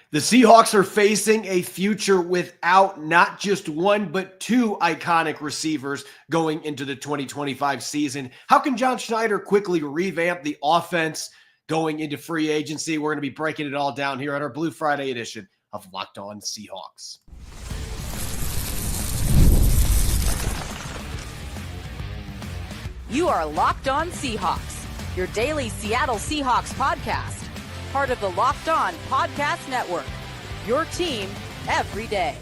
The Seahawks are facing a future without not just one, but two iconic receivers going into the 2025 season. How can John Schneider quickly revamp the offense going into free agency? We're going to be breaking it all down here on our Blue Friday edition of Locked On Seahawks. You are Locked On Seahawks, your daily Seattle Seahawks podcast. Part of the Locked On Podcast Network, your team every day.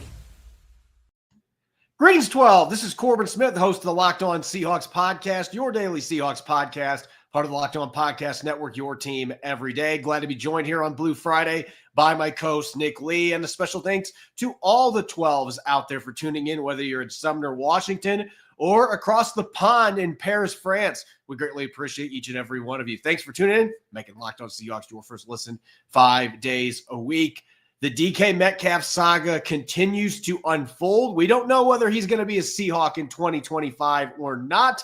Greetings, 12. This is Corbin Smith, host of the Locked On Seahawks podcast, your daily Seahawks podcast, part of the Locked On Podcast Network, your team every day. Glad to be joined here on Blue Friday by my co-host, Nick Lee, and a special thanks to all the 12s out there for tuning in, whether you're in Sumner, Washington, or across the pond in Paris, France. We greatly appreciate each and every one of you. Thanks for tuning in, making Locked On Seahawks your first listen 5 days a week. The DK Metcalf saga continues to unfold. We don't know whether he's going to be a Seahawk in 2025 or not,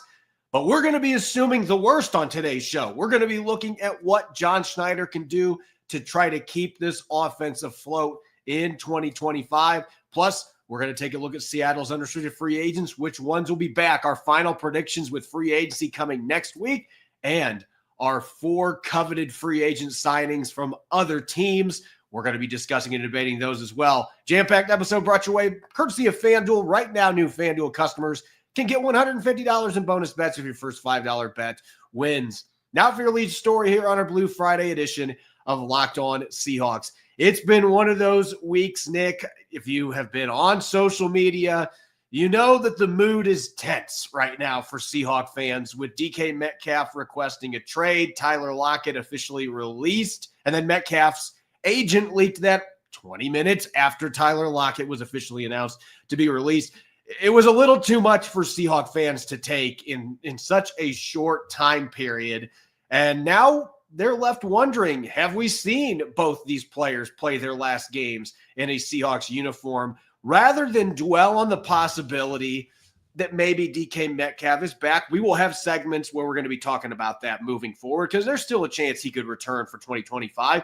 but we're going to be assuming the worst on today's show. We're going to be looking at what John Schneider can do to try to keep this offense afloat in 2025. Plus, we're going to take a look at Seattle's unrestricted free agents, which ones will be back, our final predictions with free agency coming next week, and our 4 coveted free agent signings from other teams. We're going to be discussing and debating those as well. Jam-packed episode brought your way courtesy of FanDuel. Right now, new FanDuel customers can get $150 in bonus bets if your first $5 bet wins. Now for your lead story here on our Blue Friday edition of Locked On Seahawks. It's been one of those weeks, Nick. If you have been on social media, you know that the mood is tense right now for Seahawk fans, with DK Metcalf requesting a trade, Tyler Lockett officially released, and then Metcalf's agent leaked that 20 minutes after Tyler Lockett was officially announced to be released. It was a little too much for Seahawk fans to take in such a short time period. And now they're left wondering, have we seen both these players play their last games in a Seahawks uniform? Rather than dwell on the possibility that maybe DK Metcalf is back, we will have segments where we're going to be talking about that moving forward, because there's still a chance he could return for 2025.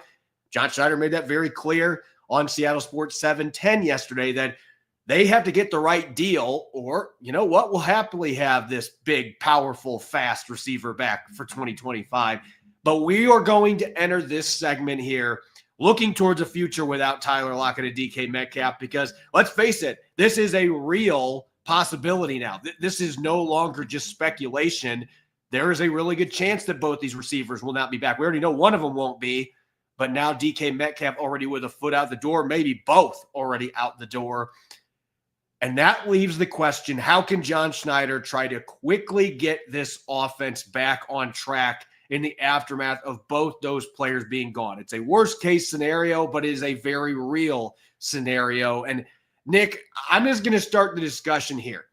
John Schneider made that very clear on Seattle Sports 710 yesterday, that they have to get the right deal, or, you know what, we'll happily have this big, powerful, fast receiver back for 2025. But we are going to enter this segment here looking towards a future without Tyler Lockett and DK Metcalf, because let's face it, this is a real possibility now. This is no longer just speculation. There is a really good chance that both these receivers will not be back. We already know one of them won't be, but now DK Metcalf already with a foot out the door, maybe both already out the door. And that leaves the question, how can John Schneider try to quickly get this offense back on track in the aftermath of both those players being gone? It's a worst case scenario, but it is a very real scenario. And Nick, I'm just going to start the discussion here.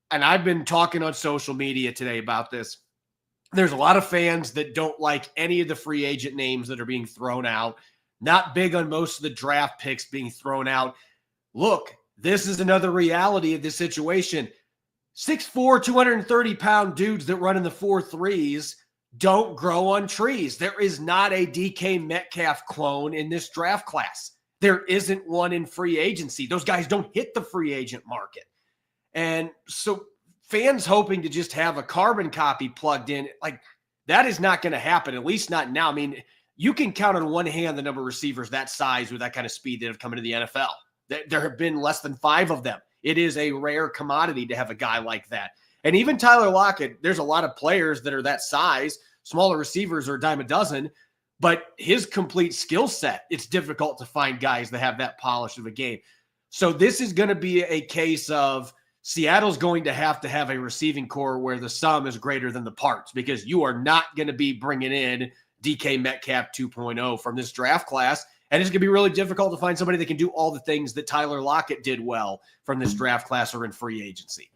And I've been talking on social media today about this. There's a lot of fans that don't like any of the free agent names that are being thrown out. Not big on most of the draft picks being thrown out. Look, this is another reality of this situation. 6'4", 230-pound dudes that run in the 4.3s don't grow on trees. There is not a DK Metcalf clone in this draft class. There isn't one in free agency. Those guys don't hit the free agent market. And so fans hoping to just have a carbon copy plugged in, like, that is not going to happen, at least not now. I mean, you can count on one hand the number of receivers that size with that kind of speed that have come into the NFL. There have been less than 5 of them. It is a rare commodity to have a guy like that. And even Tyler Lockett, there's a lot of players that are that size. Smaller receivers are a dime a dozen, but his complete skill set, it's difficult to find guys that have that polish of a game. So this is going to be a case of Seattle's going to have a receiving core where the sum is greater than the parts, because you are not going to be bringing in DK Metcalf 2.0 from this draft class. And it's going to be really difficult to find somebody that can do all the things that Tyler Lockett did well from this draft class or in free agency.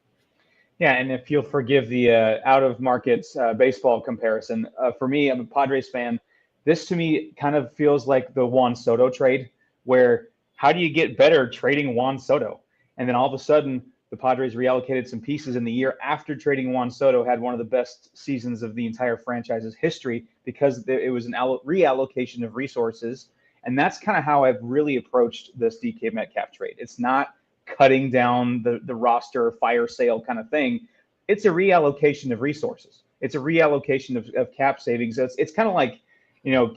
Yeah, and if you'll forgive the out-of-market baseball comparison, for me, I'm a Padres fan. This, to me, kind of feels like the Juan Soto trade, where how do you get better trading Juan Soto? And then all of a sudden, the Padres reallocated some pieces in the year after trading Juan Soto, had one of the best seasons of the entire franchise's history, because it was an reallocation of resources. And that's kind of how I've really approached this DK Metcalf trade. It's not cutting down the roster fire sale kind of thing. It's a reallocation of resources. It's a reallocation of cap savings. It's kind of like,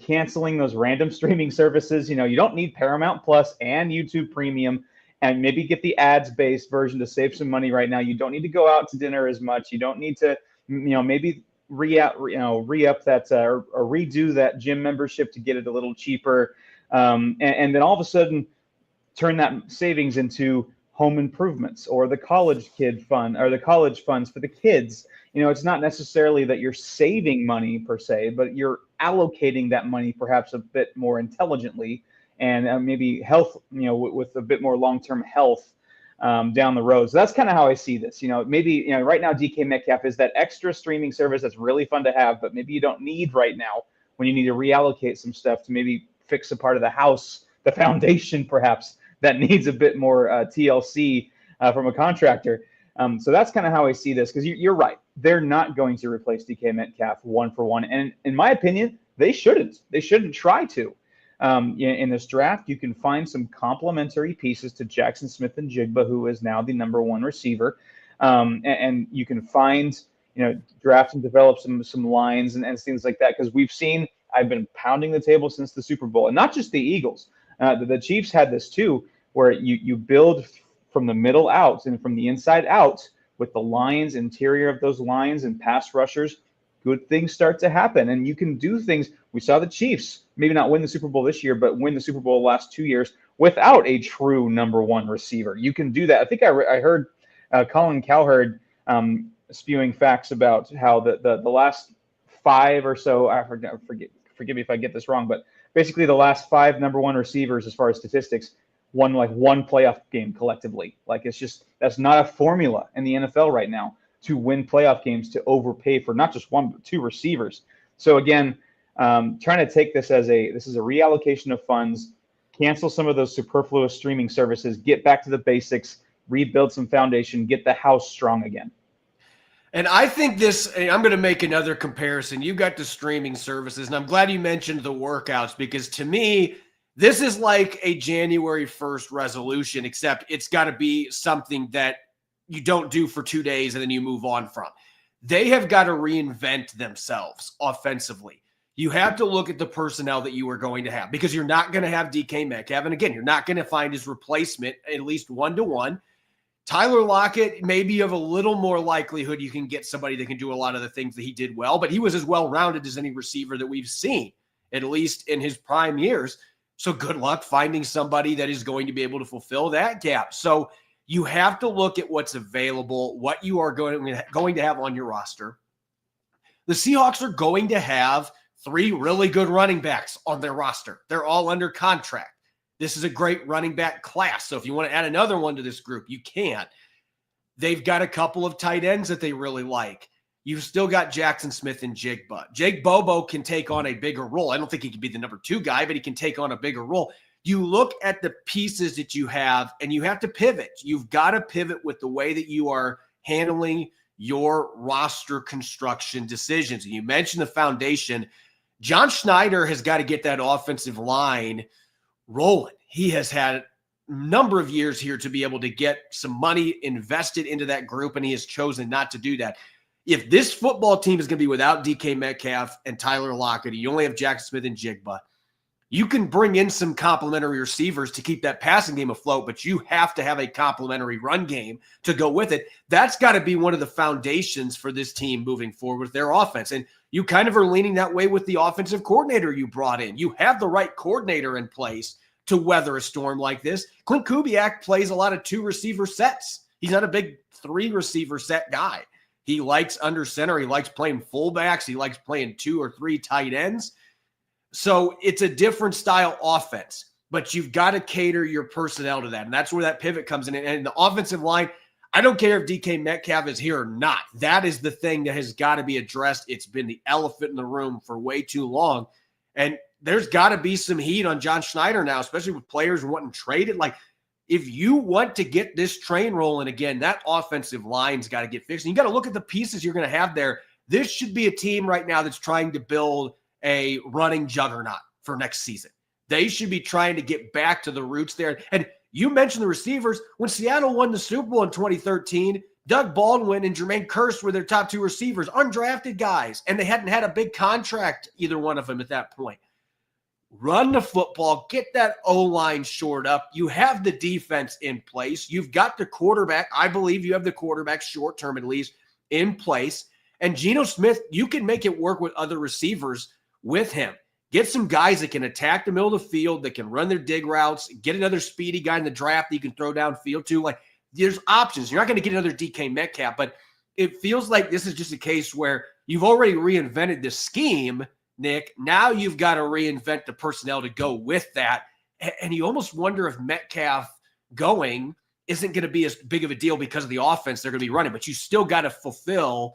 canceling those random streaming services. You don't need Paramount Plus and YouTube Premium, and maybe get the ads-based version to save some money right now. You don't need to go out to dinner as much. You don't need to, maybe re-up that or redo that gym membership to get it a little cheaper. And then all of a sudden turn that savings into home improvements or the college kid fund or the college funds for the kids. It's not necessarily that you're saving money per se, but you're allocating that money perhaps a bit more intelligently and maybe health, with a bit more long-term health down the road. So that's kind of how I see this. Maybe, right now DK Metcalf is that extra streaming service that's really fun to have, but maybe you don't need right now when you need to reallocate some stuff to maybe fix a part of the house, the foundation perhaps, that needs a bit more TLC from a contractor. So that's kind of how I see this, because you're right. They're not going to replace DK Metcalf one for one. And in my opinion, they shouldn't. They shouldn't try to. In this draft, you can find some complementary pieces to Jackson Smith-Njigba, who is now the number one receiver. And you can find, draft and develop some lines and things like that. Because I've been pounding the table since the Super Bowl. And not just the Eagles. The Chiefs had this too, where you build from the middle out and from the inside out with the lines, interior of those lines and pass rushers. Good things start to happen, and you can do things. We saw the Chiefs maybe not win the Super Bowl this year, but win the Super Bowl the last 2 years without a true number one receiver. You can do that. I think I heard Colin Cowherd spewing facts about how the last five or so, forgive me if I get this wrong, but basically the last five number one receivers as far as statistics won like one playoff game collectively. Like that's not a formula in the NFL right now to win playoff games, to overpay for not just one, but two receivers. So again, trying to take this this is a reallocation of funds, cancel some of those superfluous streaming services, get back to the basics, rebuild some foundation, get the house strong again. And I think I'm going to make another comparison. You got the streaming services, and I'm glad you mentioned the workouts, because to me, this is like a January 1st resolution, except it's got to be something that you don't do for 2 days and then you move on from. They have got to reinvent themselves offensively. You have to look at the personnel that you are going to have, because you're not going to have DK Metcalf. And again, you're not going to find his replacement at least 1-to-1. Tyler Lockett, maybe you have a little more likelihood you can get somebody that can do a lot of the things that he did well, but he was as well-rounded as any receiver that we've seen, at least in his prime years. So good luck finding somebody that is going to be able to fulfill that gap. So you have to look at what's available, what you are going to have on your roster. The Seahawks are going to have 3 really good running backs on their roster. They're all under contract. This is a great running back class. So if you want to add another one to this group, you can. They've got a couple of tight ends that they really like. You've still got Jackson Smith-Njigba. Jake Bobo can take on a bigger role. I don't think he can be the number 2 guy, but he can take on a bigger role. You look at the pieces that you have, and you have to pivot. You've got to pivot with the way that you are handling your roster construction decisions. And you mentioned the foundation. John Schneider has got to get that offensive line rolling. He has had a number of years here to be able to get some money invested into that group, and he has chosen not to do that. If this football team is going to be without DK Metcalf and Tyler Lockett, you only have Jackson Smith-Njigba, you can bring in some complementary receivers to keep that passing game afloat, but you have to have a complementary run game to go with it. That's got to be one of the foundations for this team moving forward with their offense. And you kind of are leaning that way with the offensive coordinator you brought in. You have the right coordinator in place to weather a storm like this. Clint Kubiak plays a lot of 2 receiver sets. He's not a big 3 receiver set guy. He likes under center. He likes playing fullbacks. He likes playing 2 or 3 tight ends. So it's a different style offense, but you've got to cater your personnel to that. And that's where that pivot comes in. And the offensive line, I don't care if DK Metcalf is here or not. That is the thing that has got to be addressed. It's been the elephant in the room for way too long. And there's got to be some heat on John Schneider now, especially with players wanting traded. Like, if you want to get this train rolling again, that offensive line's got to get fixed. And you got to look at the pieces you're going to have there. This should be a team right now that's trying to build a running juggernaut for next season. They should be trying to get back to the roots there. And you mentioned the receivers. When Seattle won the Super Bowl in 2013, Doug Baldwin and Jermaine Kearse were their top two receivers, undrafted guys, and they hadn't had a big contract, either one of them at that point. Run the football, get that O-line shored up. You have the defense in place. You've got the quarterback. I believe you have the quarterback, short-term at least, in place. And Geno Smith, you can make it work with other receivers with him. Get some guys that can attack the middle of the field, that can run their dig routes, get another speedy guy in the draft that you can throw downfield to. Like, there's options. You're not going to get another DK Metcalf, but it feels like this is just a case where you've already reinvented the scheme, Nick. Now you've got to reinvent the personnel to go with that. And you almost wonder if Metcalf going isn't going to be as big of a deal because of the offense they're going to be running, but you still got to fill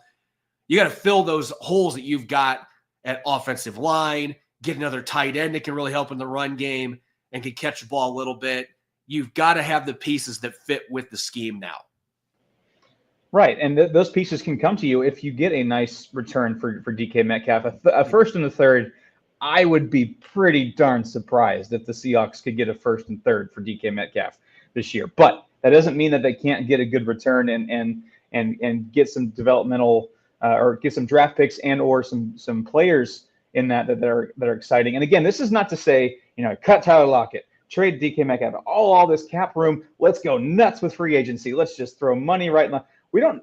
those holes that you've got at offensive line. Get another tight end that can really help in the run game and can catch the ball a little bit. You've got to have the pieces that fit with the scheme now. Right, and those pieces can come to you if you get a nice return for DK Metcalf. A first and a third, I would be pretty darn surprised if the Seahawks could get a first and third for DK Metcalf this year. But that doesn't mean that they can't get a good return and get some developmental or get some draft picks and or some players in that are exciting. And again, this is not to say, cut Tyler Lockett, trade DK Metcalf, all this cap room. Let's go nuts with free agency. Let's just throw money right now.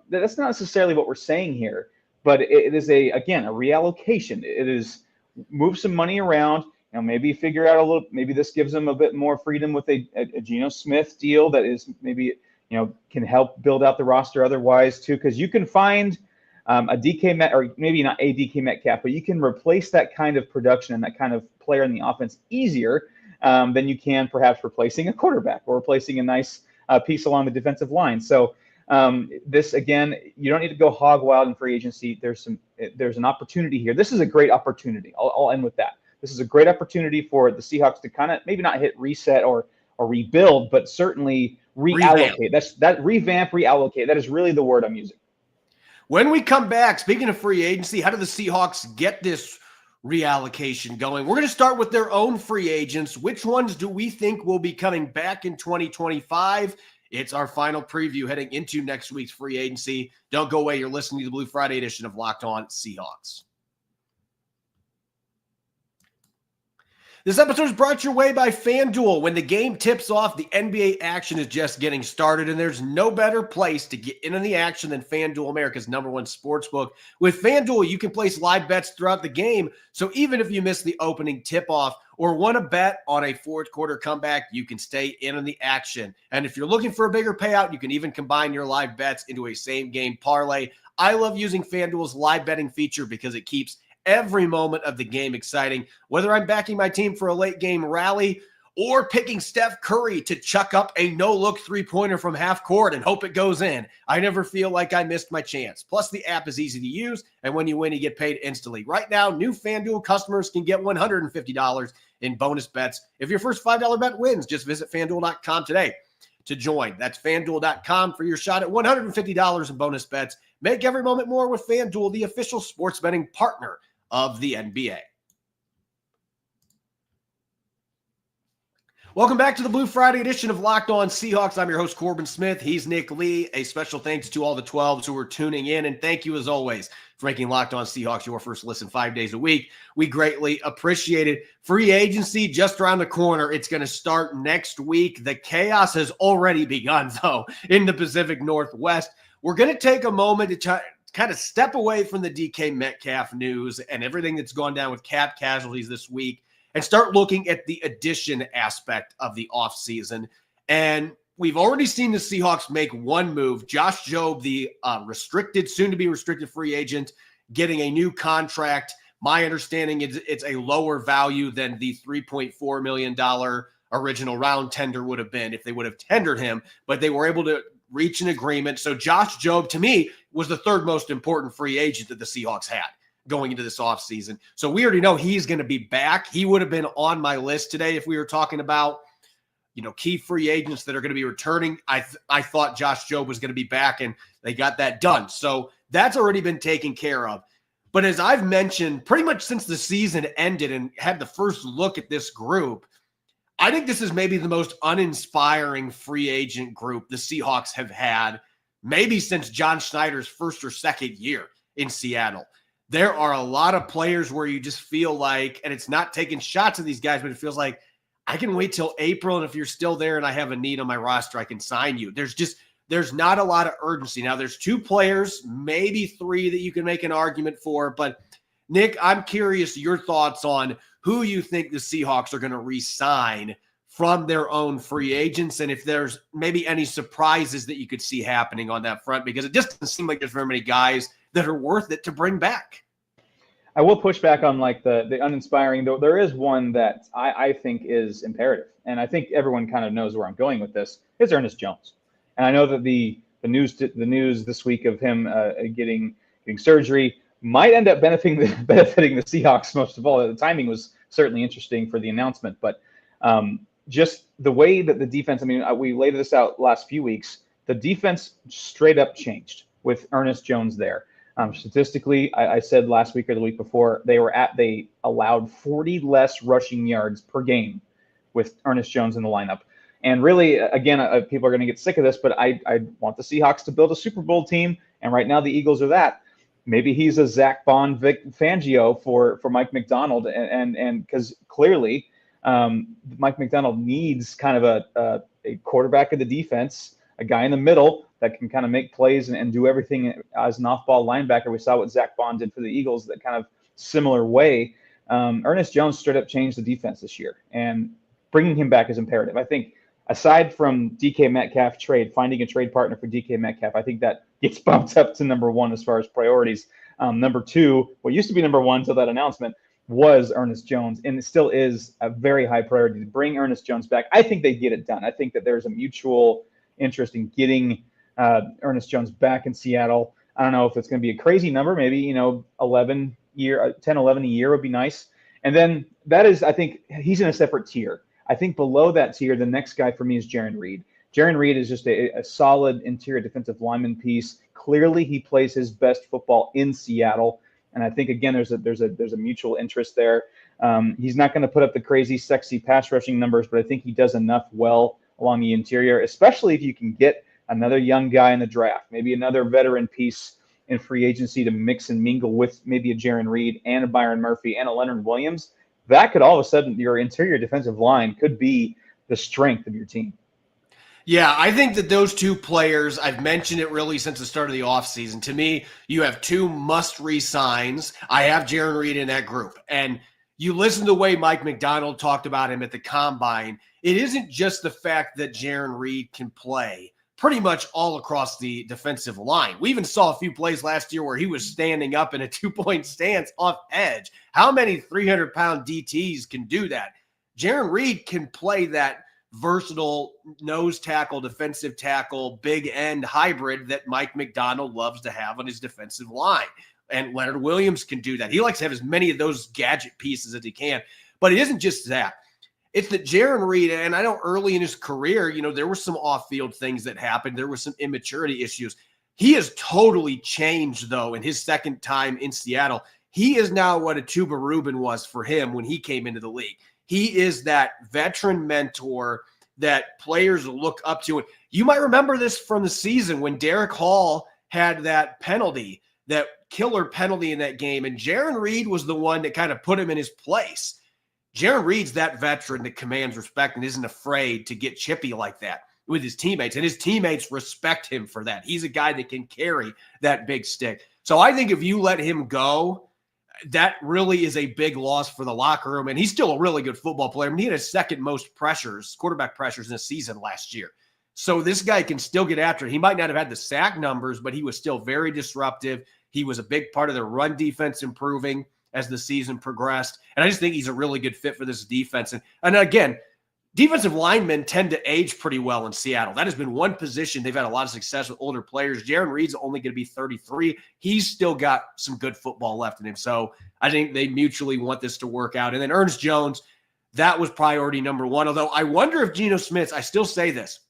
That's not necessarily what we're saying here, but it is a reallocation. It is move some money around, maybe figure out maybe this gives them a bit more freedom with a Geno Smith deal that is maybe, can help build out the roster otherwise too. Cause you can find a DK Met, or maybe not a DK Metcalf, but you can replace that kind of production and that kind of player in the offense easier than you can perhaps replacing a quarterback or replacing a nice piece along the defensive line. So this, again, you don't need to go hog wild in free agency. There's an opportunity here. This is a great opportunity. I'll end with that. This is a great opportunity for the Seahawks to kind of maybe not hit reset or rebuild, but certainly reallocate. Revamp, reallocate. That is really the word I'm using. When we come back, speaking of free agency, how do the Seahawks get this reallocation going? We're going to start with their own free agents. Which ones do we think will be coming back in 2025? It's our final preview heading into next week's free agency. Don't go away. You're listening to the Blue Friday edition of Locked On Seahawks. This episode is brought your way by FanDuel. When the game tips off, the NBA action is just getting started, and there's no better place to get in on the action than FanDuel, America's #1 sportsbook. With FanDuel, you can place live bets throughout the game, so even if you miss the opening tip-off or want to bet on a fourth quarter comeback, you can stay in on the action. And if you're looking for a bigger payout, you can even combine your live bets into a same-game parlay. I love using FanDuel's live betting feature because it keeps every moment of the game exciting, whether I'm backing my team for a late game rally or picking Steph Curry to chuck up a no-look three-pointer from half court and hope it goes in. I never feel like I missed my chance. Plus, the app is easy to use, and when you win, you get paid instantly. Right now, new FanDuel customers can get $150 in bonus bets if your first $5 bet wins. Just visit FanDuel.com today to join. That's FanDuel.com for your shot at $150 in bonus bets. Make every moment more with FanDuel, the official sports betting partner of the NBA. Welcome back to the Blue Friday edition of Locked On Seahawks. I'm your host, Corbin Smith. He's Nick Lee. A special thanks to all the 12s who are tuning in, and thank you as always for making Locked On Seahawks your first listen 5 days a week. We greatly appreciate it. Free agency just around the corner. It's going to start next week. The chaos has already begun, though, in the Pacific Northwest. We're going to take a moment to kind of step away from the DK Metcalf news and everything that's gone down with cap casualties this week and start looking at the addition aspect of the offseason. And we've already seen the Seahawks make one move. Josh Jobe, the soon-to-be restricted free agent, getting a new contract. My understanding is it's a lower value than the $3.4 million original round tender would have been if they would have tendered him, but they were able to reach an agreement. So Josh Jobe, to me, was the third most important free agent that the Seahawks had going into this offseason. So we already know he's going to be back. He would have been on my list today if we were talking about, key free agents that are going to be returning. I thought Josh Jobe was going to be back, and they got that done. So that's already been taken care of. But as I've mentioned, pretty much since the season ended and had the first look at this group, I think this is maybe the most uninspiring free agent group the Seahawks have had, maybe since John Schneider's first or second year in Seattle. There are a lot of players where you just feel like, and it's not taking shots at these guys, but it feels like I can wait till April, and if you're still there and I have a need on my roster, I can sign you. There's not a lot of urgency. Now, there's 2 players, maybe 3 that you can make an argument for, but Nick, I'm curious your thoughts on who you think the Seahawks are going to re-sign from their own free agents, and if there's maybe any surprises that you could see happening on that front, because it just doesn't seem like there's very many guys that are worth it to bring back. I will push back on like the uninspiring, though. There is one that I think is imperative, and I think everyone kind of knows where I'm going with this. Is Ernest Jones, and I know that the news this week of him getting surgery might end up benefiting the Seahawks most of all. The timing was certainly interesting for the announcement, but just the way that the defense, I mean, we laid this out last few weeks, the defense straight up changed with Ernest Jones there. Statistically, I said last week or the week before, they allowed 40 less rushing yards per game with Ernest Jones in the lineup. And really, again, people are going to get sick of this, but I want the Seahawks to build a Super Bowl team, and right now the Eagles are that. Maybe he's a Zach Bond, Vic Fangio for Mike McDonald, and because clearly Mike McDonald needs kind of a quarterback of the defense, a guy in the middle that can kind of make plays and do everything as an off-ball linebacker. We saw what Zach Bond did for the Eagles, that kind of similar way. Ernest Jones straight up changed the defense this year, and bringing him back is imperative. I think aside from DK Metcalf trade, finding a trade partner for DK Metcalf, I think that gets bumped up to number 1 as far as priorities. Number 2, what used to be number 1 till that announcement, was Ernest Jones, and it still is a very high priority to bring Ernest Jones back. I think they get it done. I think that there's a mutual interest in getting Ernest Jones back in Seattle. I don't know if it's going to be a crazy number, maybe 10, 11 a year would be nice. And then that is, I think he's in a separate tier. I think below that tier, the next guy for me is Jarran Reed. Jarran Reed is just a solid interior defensive lineman piece. Clearly, he plays his best football in Seattle, and I think again there's a mutual interest there. He's not going to put up the crazy, sexy pass rushing numbers, but I think he does enough well along the interior, especially if you can get another young guy in the draft, maybe another veteran piece in free agency to mix and mingle with maybe a Jarran Reed and a Byron Murphy and a Leonard Williams. That could all of a sudden, your interior defensive line could be the strength of your team. Yeah, I think that those 2 players, I've mentioned it really since the start of the offseason. To me, you have 2 must re-signs. I have Jarran Reed in that group. And you listen to the way Mike McDonald talked about him at the Combine. It isn't just the fact that Jarran Reed can play pretty much all across the defensive line. We even saw a few plays last year where he was standing up in a 2-point stance off edge. How many 300-pound DTs can do that? Jarran Reed can play that versatile nose tackle, defensive tackle, big end hybrid that Mike McDonald loves to have on his defensive line. And Leonard Williams can do that. He likes to have as many of those gadget pieces as he can. But it isn't just that. It's that Jarran Reed, and I know early in his career, there were some off-field things that happened. There were some immaturity issues. He has totally changed, though, in his second time in Seattle. He is now what a Tuba Rubin was for him when he came into the league. He is that veteran mentor that players look up to. And you might remember this from the season when Derek Hall had that penalty, that killer penalty in that game, and Jarran Reed was the one that kind of put him in his place. Jarran Reed's that veteran that commands respect and isn't afraid to get chippy like that with his teammates, and his teammates respect him for that. He's a guy that can carry that big stick. So I think if you let him go, that really is a big loss for the locker room, and he's still a really good football player. I mean, he had his second most pressures, quarterback pressures in a season last year. So this guy can still get after it. He might not have had the sack numbers, but he was still very disruptive. He was a big part of their run defense improving as the season progressed. And I just think he's a really good fit for this defense. And again, defensive linemen tend to age pretty well in Seattle. That has been one position they've had a lot of success with older players. Jarran Reed's only going to be 33. He's still got some good football left in him. So I think they mutually want this to work out. And then Ernest Jones, that was priority number 1. Although I wonder if Geno Smith's, I still say this,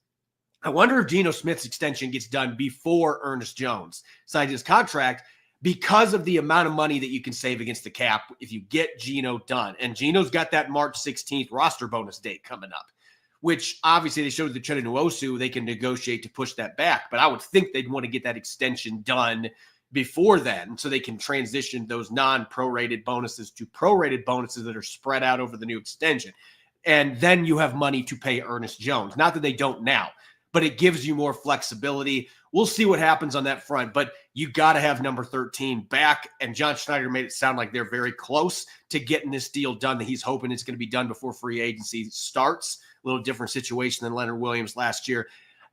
I wonder if Geno Smith's extension gets done before Ernest Jones signs his contract, because of the amount of money that you can save against the cap if you get Geno done. And Geno's got that March 16th roster bonus date coming up, which obviously they showed the Uchenna Nwosu, they can negotiate to push that back. But I would think they'd want to get that extension done before then so they can transition those non-prorated bonuses to prorated bonuses that are spread out over the new extension. And then you have money to pay Ernest Jones. Not that they don't now, but it gives you more flexibility. We'll see what happens on that front, but you got to have number 13 back. And John Schneider made it sound like they're very close to getting this deal done, that he's hoping it's going to be done before free agency starts. A little different situation than Leonard Williams last year.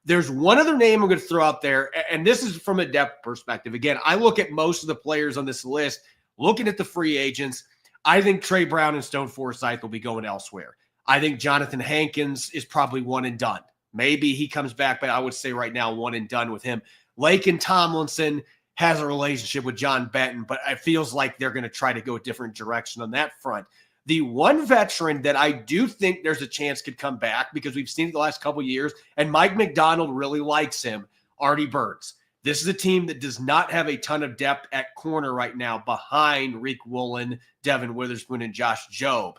There's one other name I'm going to throw out there, and this is from a depth perspective. Again, I look at most of the players on this list, looking at the free agents. I think Trey Brown and Stone Forsythe will be going elsewhere. I think Jonathan Hankins is probably one and done. Maybe he comes back, but I would say right now one and done with him. Laken Tomlinson has a relationship with John Benton, but it feels like they're going to try to go a different direction on that front. The one veteran that I do think there's a chance could come back, because we've seen it the last couple of years, and Mike McDonald really likes him, Artie Burns. This is a team that does not have a ton of depth at corner right now behind Reek Woolen, Devin Witherspoon, and Josh Jobe.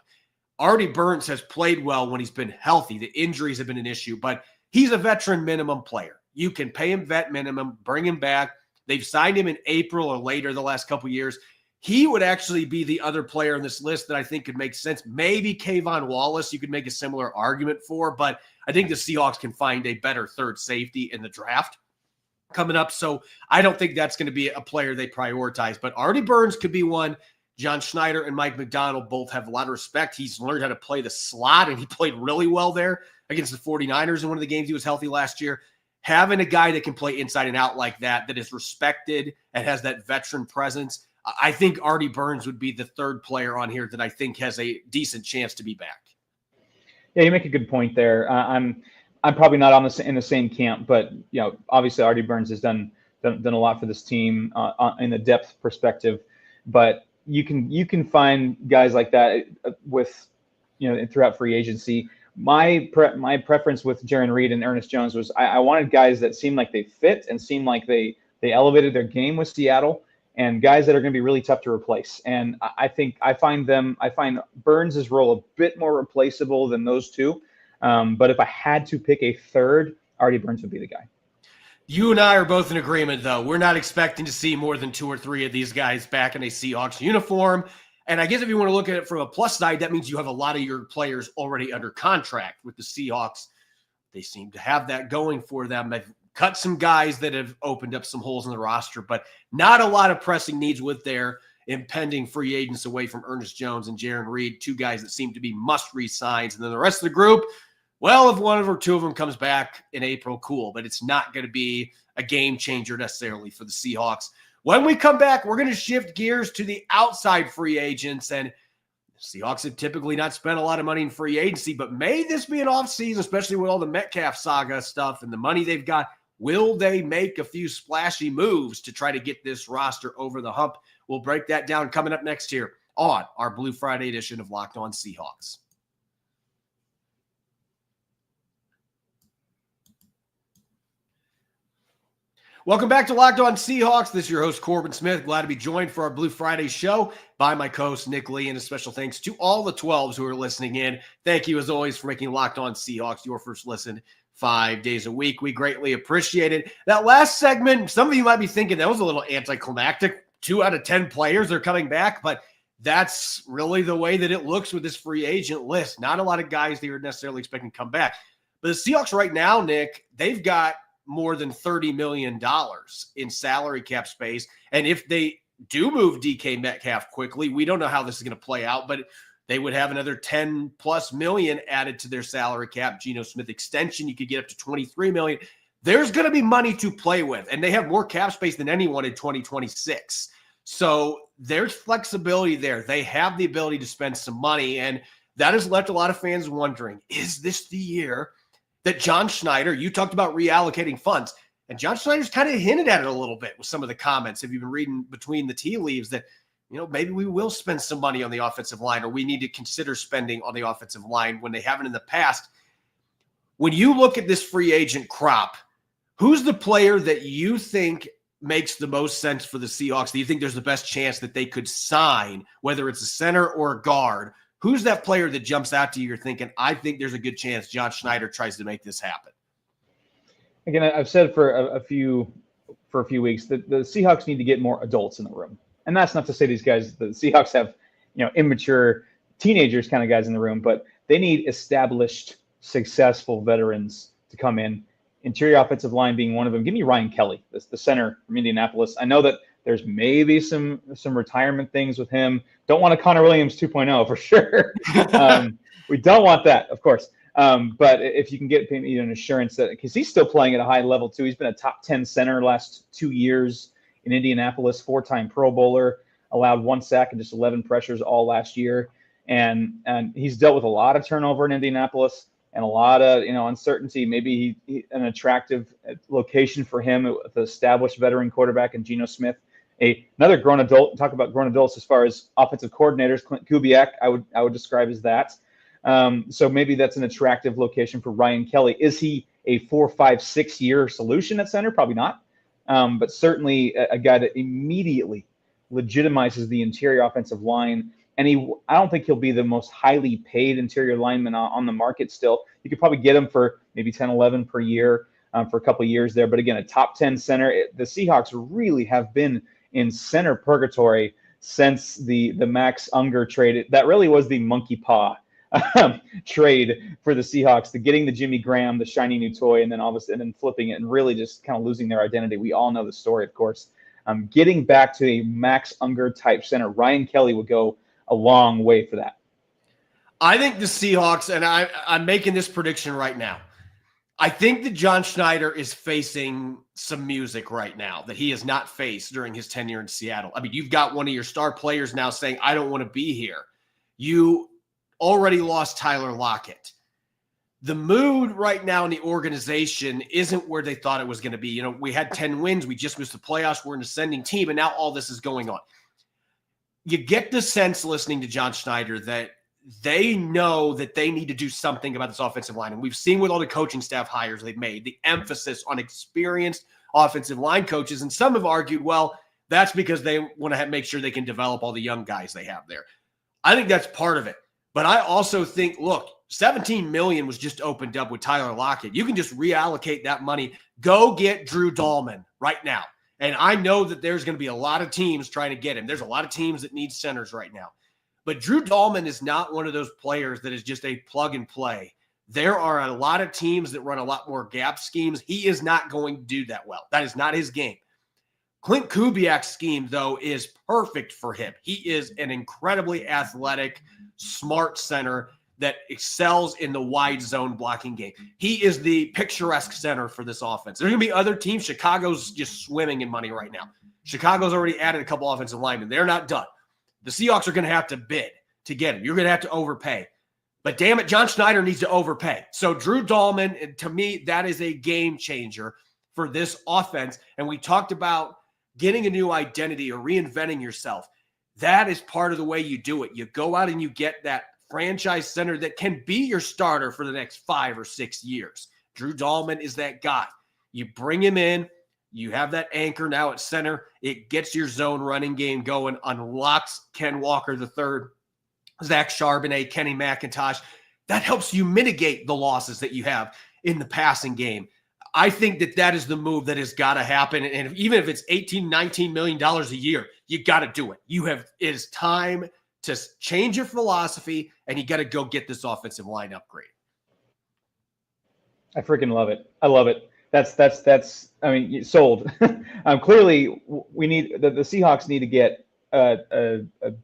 Artie Burns has played well when he's been healthy. The injuries have been an issue, but he's a veteran minimum player. You can pay him vet minimum, bring him back. They've signed him in April or later the last couple of years. He would actually be the other player in this list that I think could make sense. Maybe Kayvon Wallace you could make a similar argument for, but I think the Seahawks can find a better third safety in the draft coming up. So I don't think that's going to be a player they prioritize, but Artie Burns could be one. John Schneider and Mike McDonald both have a lot of respect. He's learned how to play the slot, and he played really well there against the 49ers in one of the games he was healthy last year. Having a guy that can play inside and out like that, that is respected and has that veteran presence, I think Artie Burns would be the third player on here that I think has a decent chance to be back. Yeah, you make a good point there. I'm probably not in the same camp, but obviously Artie Burns has done a lot for this team in the depth perspective. But you can find guys like that with throughout free agency. My preference with Jarran Reed and Ernest Jones was I wanted guys that seemed like they fit and seemed like they elevated their game with Seattle, and guys that are going to be really tough to replace. And I find Burns' role a bit more replaceable than those two. But if I had to pick a third, Artie Burns would be the guy. You and I are both in agreement, though. We're not expecting to see more than 2 or 3 of these guys back in a Seahawks uniform. And I guess if you want to look at it from a plus side, that means you have a lot of your players already under contract with the Seahawks. They seem to have that going for them. They've cut some guys that have opened up some holes in the roster, but not a lot of pressing needs with their impending free agents away from Ernest Jones and Jarran Reed, 2 guys that seem to be must-read signs. And then the rest of the group, well, if 1 or 2 of them comes back in April, cool, but it's not going to be a game changer necessarily for the Seahawks. When we come back, we're going to shift gears to the outside free agents, and the Seahawks have typically not spent a lot of money in free agency, but may this be an offseason, especially with all the Metcalf saga stuff and the money they've got? Will they make a few splashy moves to try to get this roster over the hump? We'll break that down coming up next here on our Blue Friday edition of Locked On Seahawks. Welcome back to Locked On Seahawks. This is your host, Corbin Smith. Glad to be joined for our Blue Friday show by my co-host, Nick Lee, and a special thanks to all the 12s who are listening in. Thank you, as always, for making Locked On Seahawks your first listen 5 days a week. We greatly appreciate it. That last segment, some of you might be thinking that was a little anticlimactic. 2 out of 10 players are coming back, but that's really the way that it looks with this free agent list. Not a lot of guys that you're necessarily expecting to come back. But the Seahawks right now, Nick, they've got more than $30 million in salary cap space. And if they do move DK Metcalf quickly, we don't know how this is going to play out, but they would have another 10 plus million added to their salary cap. Geno Smith extension, you could get up to 23 million. There's going to be money to play with, and they have more cap space than anyone in 2026. So there's flexibility there. They have the ability to spend some money, and that has left a lot of fans wondering, is this the year that John Schneider, you talked about reallocating funds, and John Schneider's kind of hinted at it a little bit with some of the comments. Have you been reading between the tea leaves that, maybe we will spend some money on the offensive line, or we need to consider spending on the offensive line when they haven't in the past? When you look at this free agent crop, who's the player that you think makes the most sense for the Seahawks? Do you think there's the best chance that they could sign, whether it's a center or a guard? Who's that player that jumps out to you? You're thinking, I think there's a good chance John Schneider tries to make this happen. Again, I've said for a few weeks that the Seahawks need to get more adults in the room. And that's not to say these guys, the Seahawks have, immature teenagers kind of guys in the room, but they need established, successful veterans to come in. Interior offensive line being one of them. Give me Ryan Kelly, the center from Indianapolis. I know that there's maybe some retirement things with him. Don't want a Connor Williams 2.0 for sure. We don't want that, of course. But if you can get an assurance that, because he's still playing at a high level too. He's been a top 10 center last 2 years in Indianapolis, 4-time Pro Bowler, allowed 1 sack and just 11 pressures all last year. And he's dealt with a lot of turnover in Indianapolis and a lot of uncertainty. Maybe an attractive location for him with an established veteran quarterback and Geno Smith. Another grown adult. Talk about grown adults as far as offensive coordinators. Clint Kubiak, I would describe as that. So maybe that's an attractive location for Ryan Kelly. Is he a 4, 5, 6 year solution at center? Probably not. But certainly a guy that immediately legitimizes the interior offensive line. And I don't think he'll be the most highly paid interior lineman on the market still. You could probably get him for maybe 10, 11 per year for a couple of years there. But again, a top 10 center. The Seahawks really have been in center purgatory since the Max Unger trade. That really was the monkey paw trade for the Seahawks, to getting the Jimmy Graham, the shiny new toy, and then flipping it and really just kind of losing their identity. We all know the story, of course. Getting back to a Max Unger type center, Ryan Kelly would go a long way for that. I think the Seahawks, and I'm making this prediction right now, I think that John Schneider is facing some music right now that he has not faced during his tenure in Seattle. I mean, you've got one of your star players now saying, I don't want to be here. You already lost Tyler Lockett. The mood right now in the organization isn't where they thought it was going to be. We had 10 wins. We just missed the playoffs. We're an ascending team, and now all this is going on. You get the sense listening to John Schneider that they know that they need to do something about this offensive line. And we've seen with all the coaching staff hires they've made, the emphasis on experienced offensive line coaches. And some have argued, well, that's because they want to make sure they can develop all the young guys they have there. I think that's part of it. But I also think, look, $17 million was just opened up with Tyler Lockett. You can just reallocate that money. Go get Drew Dahlman right now. And I know that there's going to be a lot of teams trying to get him. There's a lot of teams that need centers right now. But Drew Dahlman is not one of those players that is just a plug and play. There are a lot of teams that run a lot more gap schemes. He is not going to do that well. That is not his game. Clint Kubiak's scheme, though, is perfect for him. He is an incredibly athletic, smart center that excels in the wide zone blocking game. He is the picturesque center for this offense. There's going to be other teams. Chicago's just swimming in money right now. Chicago's already added a couple offensive linemen. They're not done. The Seahawks are going to have to bid to get him. You're going to have to overpay. But damn it, John Schneider needs to overpay. So Drew Dahlman, to me, that is a game changer for this offense. And we talked about getting a new identity or reinventing yourself. That is part of the way you do it. You go out and you get that franchise center that can be your starter for the next 5 or 6 years. Drew Dahlman is that guy. You bring him in. You have that anchor now at center. It gets your zone running game going, unlocks Ken Walker III, Zach Charbonnet, Kenny McIntosh. That helps you mitigate the losses that you have in the passing game. I think that is the move that has got to happen. And even if it's $18, $19 million a year, you got to do it. It is time to change your philosophy, and you got to go get this offensive line upgrade. I freaking love it. I love it. That's I mean, sold. Clearly, we need the Seahawks need to get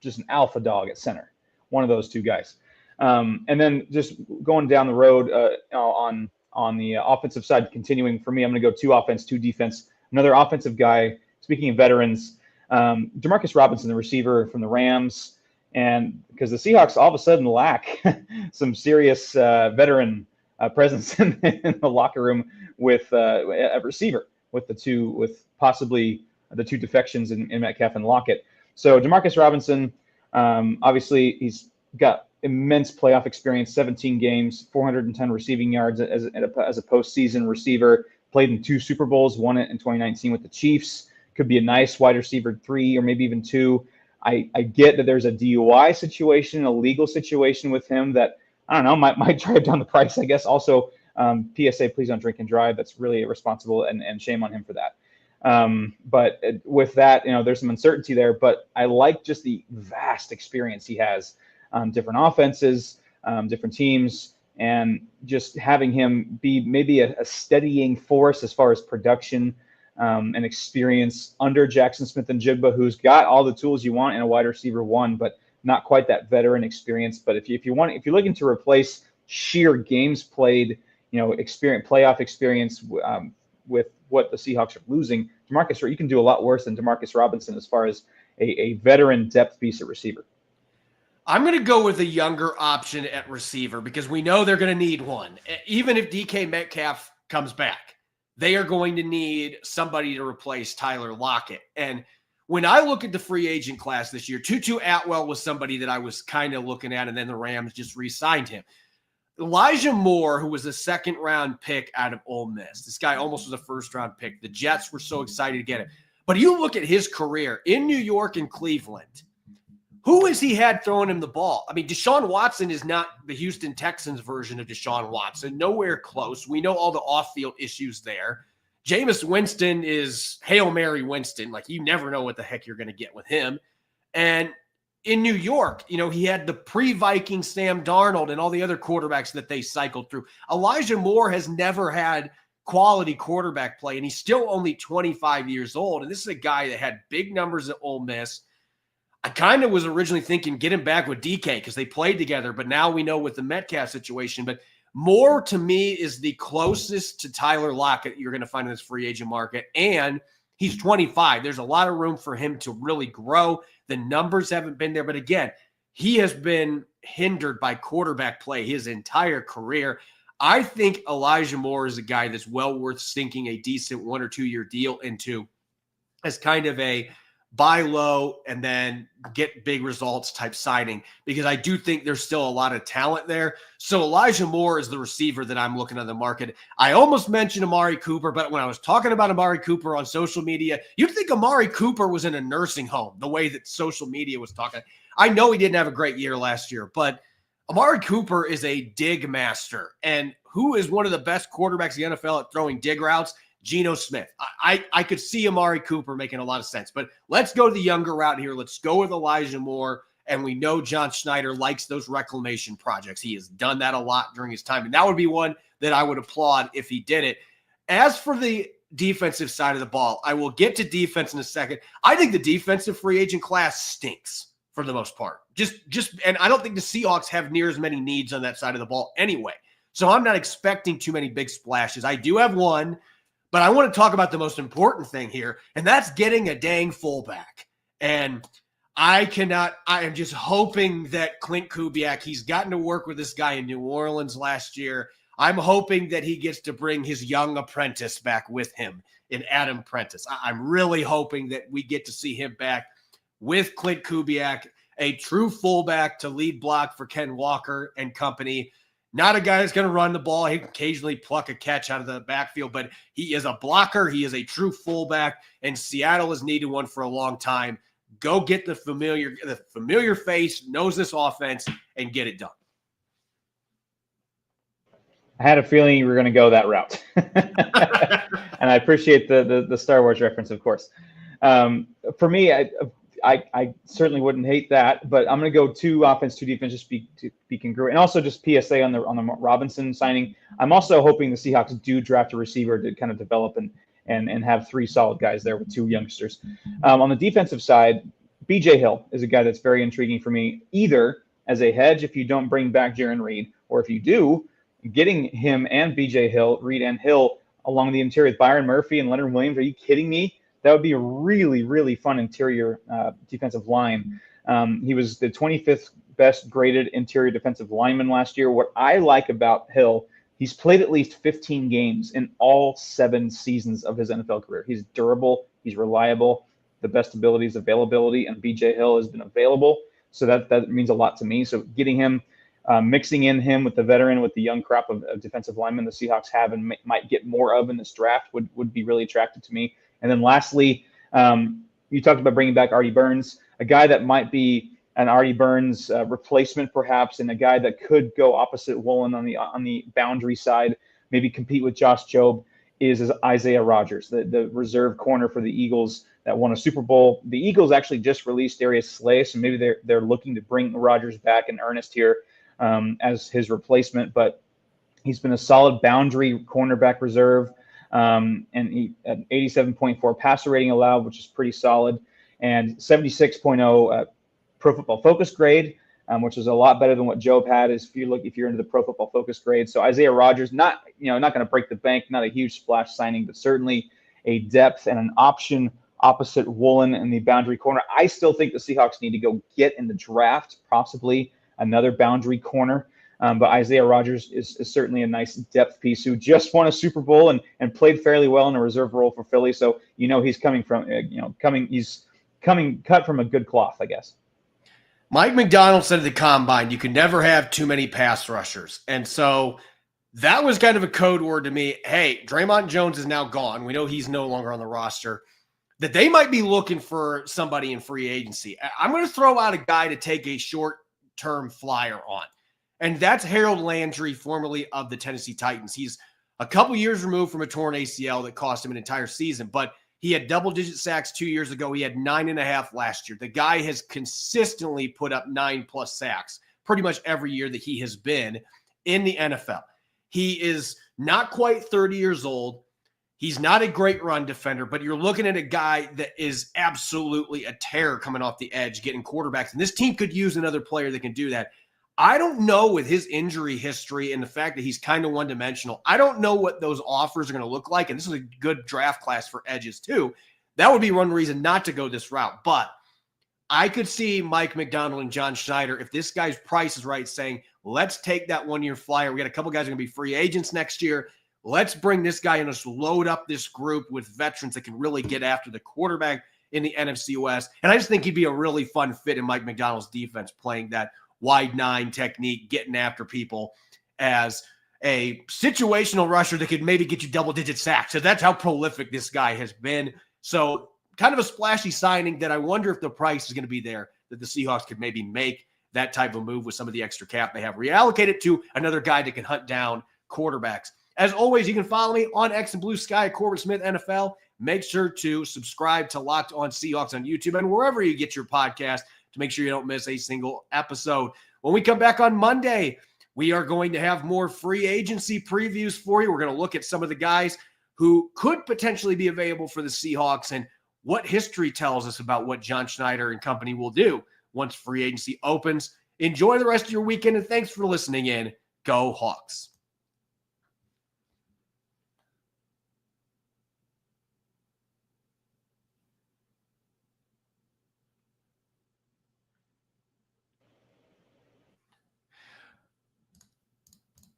just an alpha dog at center, one of those two guys. And then just going down the road on the offensive side, continuing for me, I'm going to go 2 offense, 2 defense. Another offensive guy, speaking of veterans, Demarcus Robinson, the receiver from the Rams. And because the Seahawks all of a sudden lack some serious veteran presence in the locker room with a receiver, with possibly the 2 defections in Metcalf and Lockett. So Demarcus Robinson, obviously he's got immense playoff experience, 17 games, 410 receiving yards as a postseason receiver, played in 2 Super Bowls, won it in 2019 with the Chiefs, could be a nice wide receiver 3 or maybe even 2. I get that there's a DUI situation, a legal situation with him that, I don't know, might drive down the price, I guess. Also, PSA, please don't drink and drive. That's really irresponsible, and shame on him for that. But with that, there's some uncertainty there, but I like just the vast experience he has on different offenses, different teams, and just having him be maybe a steadying force as far as production and experience under Jackson Smith-Njigba, who's got all the tools you want in a wide receiver 1, but not quite that veteran experience. But if you're looking to replace sheer games played, playoff experience with what the Seahawks are losing, you can do a lot worse than Demarcus Robinson as far as a veteran depth piece at receiver. I'm going to go with a younger option at receiver because we know they're going to need one. Even if DK Metcalf comes back, they are going to need somebody to replace Tyler Lockett. And when I look at the free agent class this year, Tutu Atwell was somebody that I was kind of looking at, and then the Rams just re-signed him. Elijah Moore, who was a second-round pick out of Ole Miss. This guy almost was a first-round pick. The Jets were so excited to get him. But you look at his career in New York and Cleveland, who has he had throwing him the ball? I mean, Deshaun Watson is not the Houston Texans version of Deshaun Watson. Nowhere close. We know all the off-field issues there. Jameis Winston is Hail Mary Winston. Like, you never know what the heck you're going to get with him. And in New York, he had the pre-Viking Sam Darnold and all the other quarterbacks that they cycled through. Elijah Moore has never had quality quarterback play, and he's still only 25 years old. And this is a guy that had big numbers at Ole Miss. I kind of was originally thinking get him back with DK because they played together, but now we know with the Metcalf situation. But Moore, to me, is the closest to Tyler Lockett you're going to find in this free agent market, and he's 25. There's a lot of room for him to really grow. The numbers haven't been there, but again, he has been hindered by quarterback play his entire career. I think Elijah Moore is a guy that's well worth sinking a decent 1 or 2 year deal into as kind of a buy low and then get big results type signing, because I do think there's still a lot of talent there. So Elijah Moore is the receiver that I'm looking at the market. I almost mentioned Amari Cooper, but when I was talking about Amari Cooper on social media, you'd think Amari Cooper was in a nursing home, the way that social media was talking. I know he didn't have a great year last year, but Amari Cooper is a dig master. And who is one of the best quarterbacks in the NFL at throwing dig routes? Geno Smith. I could see Amari Cooper making a lot of sense, but let's go the younger route here. Let's go with Elijah Moore. And we know John Schneider likes those reclamation projects. He has done that a lot during his time. And that would be one that I would applaud if he did it. As for the defensive side of the ball, I will get to defense in a second. I think the defensive free agent class stinks for the most part. And I don't think the Seahawks have near as many needs on that side of the ball anyway. So I'm not expecting too many big splashes. I do have one. But I want to talk about the most important thing here, and that's getting a dang fullback. And I am just hoping that Clint Kubiak, he's gotten to work with this guy in New Orleans last year. I'm hoping that he gets to bring his young apprentice back with him in Adam Prentice. I'm really hoping that we get to see him back with Clint Kubiak, a true fullback to lead block for Ken Walker and company. Not a guy that's going to run the ball. He can occasionally pluck a catch out of the backfield, but he is a blocker. He is a true fullback, and Seattle has needed one for a long time. Go get the familiar face, knows this offense, and get it done. I had a feeling you were going to go that route. And I appreciate the Star Wars reference, of course. For me, I certainly wouldn't hate that, but I'm going to go 2 offense, 2 defense, just to be congruent, and also just PSA on the Robinson signing. I'm also hoping the Seahawks do draft a receiver to kind of develop and have 3 solid guys there with 2 youngsters. On the defensive side, BJ Hill is a guy that's very intriguing for me, either as a hedge if you don't bring back Jaron Reed, or if you do, getting him and BJ Hill, Reed and Hill, along the interior with Byron Murphy and Leonard Williams. Are you kidding me? That would be a really, really fun interior defensive line. He was the 25th best graded interior defensive lineman last year. What I like about Hill, he's played at least 15 games in all 7 seasons of his NFL career. He's durable. He's reliable. The best ability is availability, and BJ Hill has been available. So that means a lot to me. So getting him, mixing in him with the veteran, with the young crop of defensive linemen the Seahawks have and might get more of in this draft would be really attractive to me. And then lastly, You talked about bringing back Artie Burns, a guy that might be an Artie Burns replacement perhaps, and a guy that could go opposite Woolen on the boundary side, maybe compete with Josh Jobe, is Isaiah Rodgers, the reserve corner for the Eagles that won a Super Bowl. The Eagles actually just released Darius Slay, so maybe they're looking to bring Rodgers back in earnest here as his replacement. But he's been a solid boundary cornerback reserve, and he an 87.4 passer rating allowed, which is pretty solid, and 76.0 Pro Football Focus grade, which is a lot better than what Jobe had. If you're into the Pro Football Focus grade, so Isaiah Rodgers, not going to break the bank, not a huge splash signing, but certainly a depth and an option opposite Woolen in the boundary corner. I still think the Seahawks need to go get in the draft possibly another boundary corner, but Isaiah Rodgers is certainly a nice depth piece who just won a Super Bowl and played fairly well in a reserve role for Philly. So he's coming from he's coming cut from a good cloth, I guess. Mike McDonald said at the Combine, you can never have too many pass rushers. And so that was kind of a code word to me. Hey, Draymond Jones is now gone. We know he's no longer on the roster. That they might be looking for somebody in free agency. I'm going to throw out a guy to take a short-term flyer on. And that's Harold Landry, formerly of the Tennessee Titans. He's a couple years removed from a torn ACL that cost him an entire season, but he had double-digit sacks 2 years ago. He had 9.5 last year. The guy has consistently put up 9+ sacks pretty much every year that he has been in the NFL. He is not quite 30 years old. He's not a great run defender, but you're looking at a guy that is absolutely a terror coming off the edge, getting quarterbacks. And this team could use another player that can do that. I don't know, with his injury history and the fact that he's kind of one-dimensional, I don't know what those offers are going to look like. And this is a good draft class for edges too. That would be one reason not to go this route. But I could see Mike McDonald and John Schneider, if this guy's price is right, saying, let's take that one-year flyer. We got a couple guys who are going to be free agents next year. Let's bring this guy in, let's load up this group with veterans that can really get after the quarterback in the NFC West. And I just think he'd be a really fun fit in Mike McDonald's defense, playing that wide nine technique, getting after people as a situational rusher that could maybe get you double-digit sacks. So that's how prolific this guy has been. So kind of a splashy signing that I wonder if the price is going to be there, that the Seahawks could maybe make that type of move with some of the extra cap they have. Reallocate it to another guy that can hunt down quarterbacks. As always, you can follow me on X and Blue Sky at Corbin Smith NFL. Make sure to subscribe to Locked On Seahawks on YouTube and wherever you get your podcast to make sure you don't miss a single episode. When we come back on Monday, we are going to have more free agency previews for you. We're going to look at some of the guys who could potentially be available for the Seahawks and what history tells us about what John Schneider and company will do once free agency opens. Enjoy the rest of your weekend, and thanks for listening in. Go Hawks.